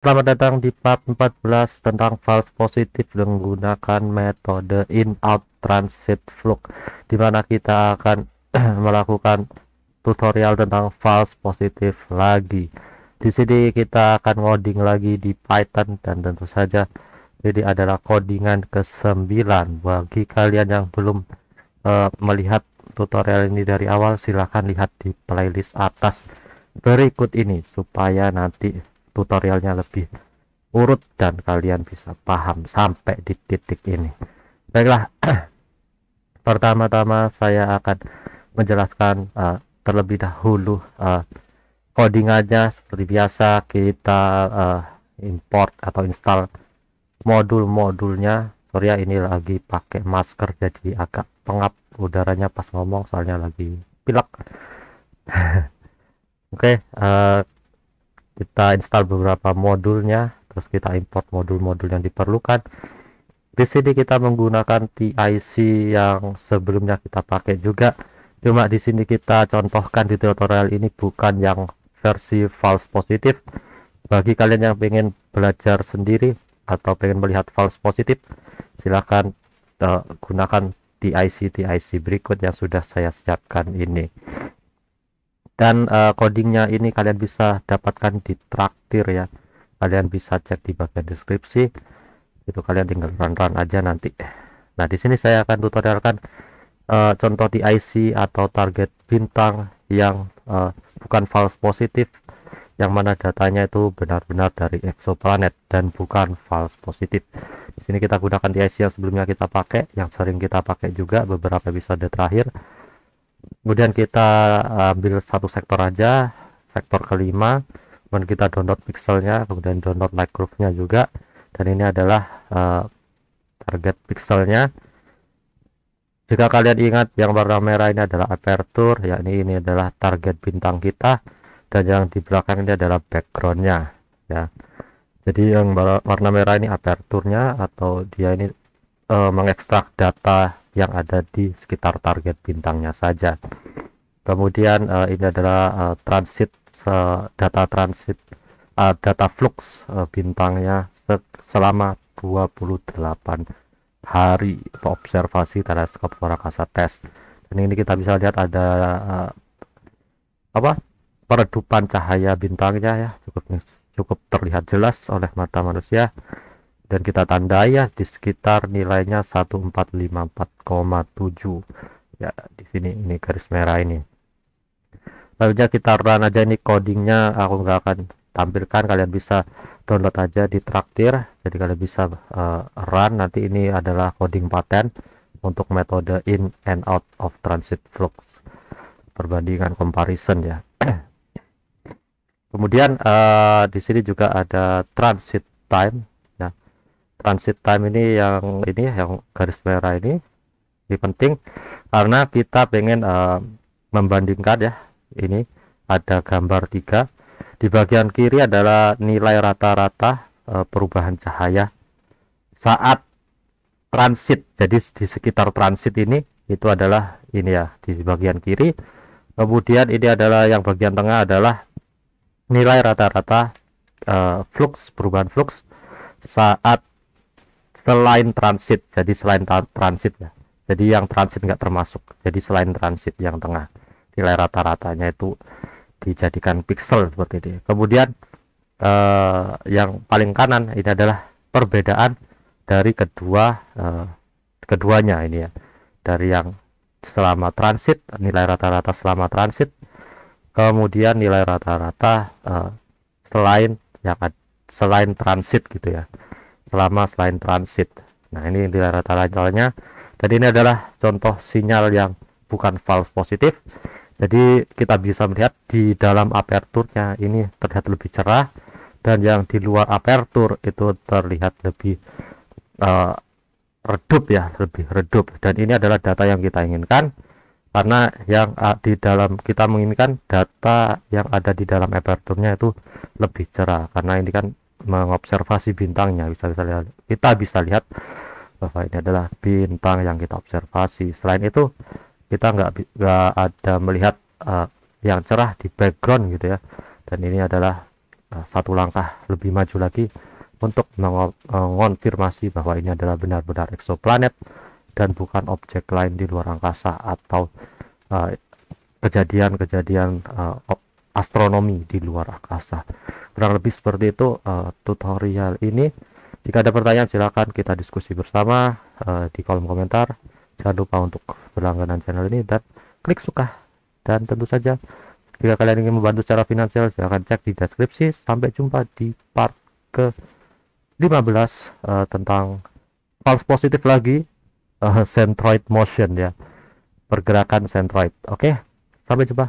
Selamat datang di part 14 tentang false positif menggunakan metode in-out transit flux, di mana kita akan melakukan tutorial tentang false positif lagi. Di sini kita akan ngoding lagi di Python, dan tentu saja ini adalah codingan ke-9. Bagi kalian yang belum melihat tutorial ini dari awal, silahkan lihat di playlist atas berikut ini supaya nanti tutorialnya lebih urut dan kalian bisa paham sampai di titik ini. Baiklah, pertama-tama saya akan menjelaskan terlebih dahulu codingannya. Seperti biasa, kita import atau install modul-modulnya. Sorry ya, ini lagi pakai masker jadi agak pengap udaranya pas ngomong, soalnya lagi pilek. Oke, kita install beberapa modulnya, terus kita import modul-modul yang diperlukan. Di sini kita menggunakan TIC yang sebelumnya kita pakai juga, cuma di sini kita contohkan di tutorial ini bukan yang versi false positif. Bagi kalian yang pengen belajar sendiri atau pengen melihat false positif, silahkan gunakan TIC berikut yang sudah saya siapkan ini. Dan codingnya ini kalian bisa dapatkan di Traktir ya, kalian bisa cek di bagian deskripsi, itu kalian tinggal run aja nanti. Nah, di sini saya akan tutorialkan contoh TIC atau target bintang yang bukan false positif, yang mana datanya itu benar-benar dari exoplanet dan bukan false positif. Di sini kita gunakan TIC yang sebelumnya kita pakai, yang sering kita pakai juga beberapa episode terakhir. Kemudian kita ambil satu sektor aja, sektor kelima, kemudian kita download pixelnya, kemudian download light curve-nya juga, dan ini adalah target pixelnya. Jika kalian ingat, yang warna merah ini adalah aperture, yakni ini adalah target bintang kita, dan yang di belakang ini adalah backgroundnya ya. Jadi yang warna merah ini aperture-nya, atau dia ini mengekstrak data yang ada di sekitar target bintangnya saja. Kemudian ini adalah transit data transit data flux bintangnya selama 28 hari observasi teleskop Swarakasa test. Dan ini kita bisa lihat ada peredupan cahaya bintangnya ya, cukup terlihat jelas oleh mata manusia, dan kita tandai ya di sekitar nilainya 1454,7 ya. Di sini ini garis merah ini. Lalu kita run aja ini codingnya, aku nggak akan tampilkan, kalian bisa download aja di Traktir, jadi kalian bisa run. Nanti ini adalah coding paten untuk metode in and out of transit flux, perbandingan comparison ya. Kemudian di sini juga ada transit time ya. Transit time ini yang garis merah ini penting karena kita pengen membandingkan ya. Ini ada gambar 3, di bagian kiri adalah nilai rata-rata perubahan cahaya saat transit. Jadi di sekitar transit ini itu adalah ini ya, di bagian kiri. Kemudian ini adalah yang bagian tengah adalah nilai rata-rata flux, perubahan flux saat selain transit. Jadi selain transit ya, jadi yang transit nggak termasuk, jadi selain transit yang tengah, nilai rata-ratanya itu dijadikan pixel seperti ini. Kemudian yang paling kanan ini adalah perbedaan dari keduanya ini ya, dari yang selama transit, nilai rata-rata selama transit, kemudian nilai rata-rata selain transit gitu ya, selain transit. Nah, ini nilai rata-ratanya, dan ini adalah contoh sinyal yang bukan false positif. Jadi kita bisa melihat di dalam aperturnya ini terlihat lebih cerah, dan yang di luar apertur itu terlihat lebih redup ya, lebih redup. Dan ini adalah data yang kita inginkan, karena yang di dalam kita menginginkan data yang ada di dalam aperturnya itu lebih cerah, karena ini kan mengobservasi bintangnya. Kita bisa lihat bahwa ini adalah bintang yang kita observasi. Selain itu kita nggak ada melihat yang cerah di background gitu ya, dan ini adalah satu langkah lebih maju lagi untuk mengonfirmasi bahwa ini adalah benar-benar eksoplanet dan bukan objek lain di luar angkasa atau kejadian-kejadian astronomi di luar angkasa. Kurang lebih seperti itu tutorial ini. Jika ada pertanyaan silakan kita diskusi bersama di kolom komentar. Jangan lupa untuk berlangganan channel ini dan klik suka. Dan tentu saja jika kalian ingin membantu secara finansial silahkan cek di deskripsi. Sampai jumpa di part ke 15 tentang false positif lagi, centroid motion ya, pergerakan centroid. Oke, sampai jumpa.